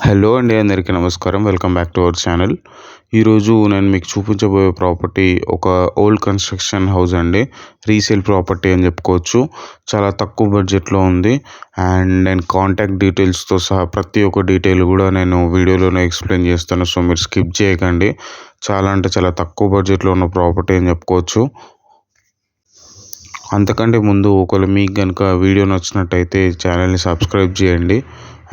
Hello అండి, అందరికీ నమస్కారం. Welcome back to our channel. ఈరోజు నేను మీకు చూపించబోయే ప్రాపర్టీ ఒక ఓల్డ్ కన్స్ట్రక్షన్ హౌస్ అండి. రీసేల్ ప్రాపర్టీ అని చెప్పుకోవచ్చు. చాలా తక్కువ బడ్జెట్లో ఉంది. అండ్ నేను కాంటాక్ట్ డీటెయిల్స్తో సహా ప్రతి ఒక్క డీటెయిల్ కూడా నేను వీడియోలోనే ఎక్స్ప్లెయిన్ చేస్తాను. సో మీరు స్కిప్ చేయకండి. చాలా అంటే చాలా తక్కువ బడ్జెట్లో ఉన్న ప్రాపర్టీ అని చెప్పుకోవచ్చు. అంతకంటే ముందు ఒకవేళ మీకు కనుక వీడియో నచ్చినట్టయితే ఛానల్ని సబ్స్క్రైబ్ చేయండి.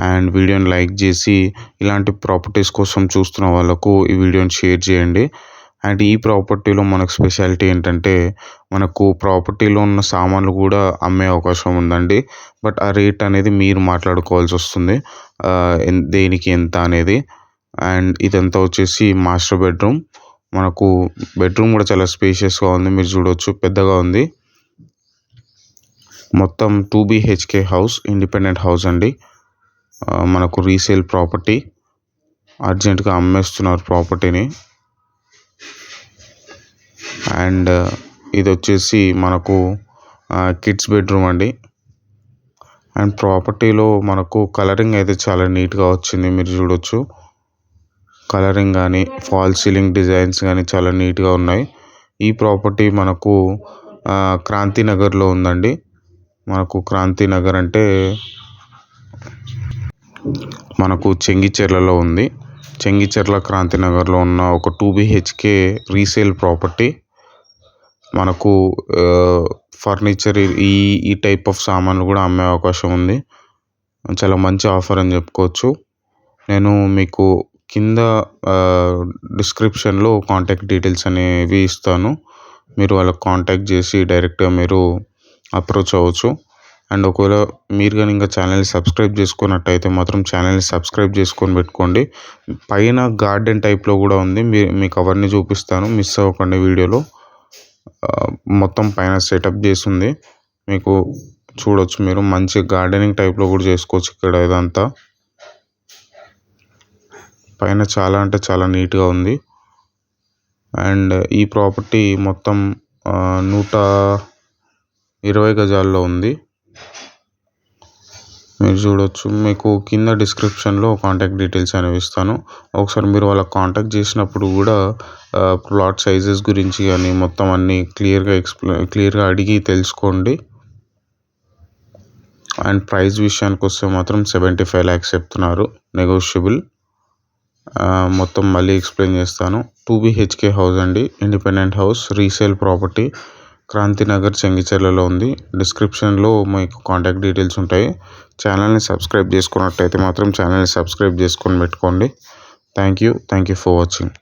అండ్ వీడియోని లైక్ చేసి ఇలాంటి ప్రాపర్టీస్ కోసం చూస్తున్న వాళ్ళకు ఈ వీడియోని షేర్ చేయండి. అండ్ ఈ ప్రాపర్టీలో మనకు స్పెషాలిటీ ఏంటంటే మనకు ప్రాపర్టీలో ఉన్న సామాన్లు కూడా అమ్మే అవకాశం ఉందండి. బట్ ఆ రేట్ అనేది మీరు మాట్లాడుకోవాల్సి వస్తుంది, దేనికి ఎంత అనేది. అండ్ ఇదంతా వచ్చేసి మాస్టర్ బెడ్రూమ్. మనకు బెడ్రూమ్ కూడా చాలా స్పేషియస్గా ఉంది, మీరు చూడవచ్చు, పెద్దగా ఉంది. మొత్తం 2 BHK హౌస్, ఇండిపెండెంట్ హౌస్ అండి. మనకు రీసేల్ ప్రాపర్టీ, అర్జెంటుగా అమ్మేస్తున్నారు ప్రాపర్టీని. అండ్ ఇది వచ్చేసి మనకు కిడ్స్ బెడ్రూమ్ అండి. అండ్ ప్రాపర్టీలో మనకు కలరింగ్ అయితే చాలా నీట్గా వచ్చింది, మీరు చూడవచ్చు. కలరింగ్ కానీ ఫాల్ సీలింగ్ డిజైన్స్ కానీ చాలా నీట్గా ఉన్నాయి. ఈ ప్రాపర్టీ మనకు క్రాంతినగర్లో ఉందండి. మనకు క్రాంతినగర్ అంటే మనకు చెంగిచెర్లలో ఉంది. చెంగిచెర్ల క్రాంతినగర్లో ఉన్న ఒక 2 BHK రీసేల్ ప్రాపర్టీ. మనకు ఫర్నిచర్ ఈ టైప్ ఆఫ్ సామాన్లు కూడా అమ్మే అవకాశం ఉంది. చాలా మంచి ఆఫర్ అని చెప్పుకోవచ్చు. నేను మీకు కింద డిస్క్రిప్షన్లో కాంటాక్ట్ డీటెయిల్స్ అనేవి ఇస్తాను. మీరు వాళ్ళకి కాంటాక్ట్ చేసి డైరెక్ట్గా మీరు అప్రోచ్ అవ్వచ్చు. అండ్ ఒకవేళ మీరు కానీ ఇంకా ఛానల్ని సబ్స్క్రైబ్ చేసుకున్నట్టయితే మాత్రం ఛానల్ని సబ్స్క్రైబ్ చేసుకొని పెట్టుకోండి. పైన గార్డెన్ టైప్లో కూడా ఉంది, మీకు అవన్నీ చూపిస్తాను, మిస్ అవ్వకండి వీడియోలో. మొత్తం పైన సెటప్ చేసి ఉంది, మీకు చూడవచ్చు. మీరు మంచి గార్డెనింగ్ టైప్లో కూడా చేసుకోవచ్చు ఇక్కడ. ఇదంతా పైన చాలా అంటే చాలా నీట్గా ఉంది. అండ్ ఈ ప్రాపర్టీ మొత్తం 120 గజాల్లో ఉంది, మీరు చూడవచ్చు. మీకు కింద డిస్క్రిప్షన్లో కాంటాక్ట్ డీటెయిల్స్ అనేవి ఇస్తాను. ఒకసారి మీరు వాళ్ళకి కాంటాక్ట్ చేసినప్పుడు కూడా ప్లాట్ సైజెస్ గురించి కానీ మొత్తం అన్నీ క్లియర్గా అడిగి తెలుసుకోండి. అండ్ ప్రైస్ విషయానికి వస్తే మాత్రం 75 lakhs చెప్తున్నారు, నెగోషియబుల్. మొత్తం మళ్ళీ ఎక్స్ప్లెయిన్ చేస్తాను. 2 BHK హౌస్ అండి, independent house, resale property, Kranthinagar, చెంగిచెర్లలో ఉంది. డిస్క్రిప్షన్లో మీకు కాంటాక్ట్ డీటెయిల్స్ ఉంటాయి. ఛానల్ని సబ్స్క్రైబ్ చేసుకున్నట్టయితే మాత్రం ఛానల్ని సబ్స్క్రైబ్ చేసుకొని పెట్టుకోండి. Thank you for watching.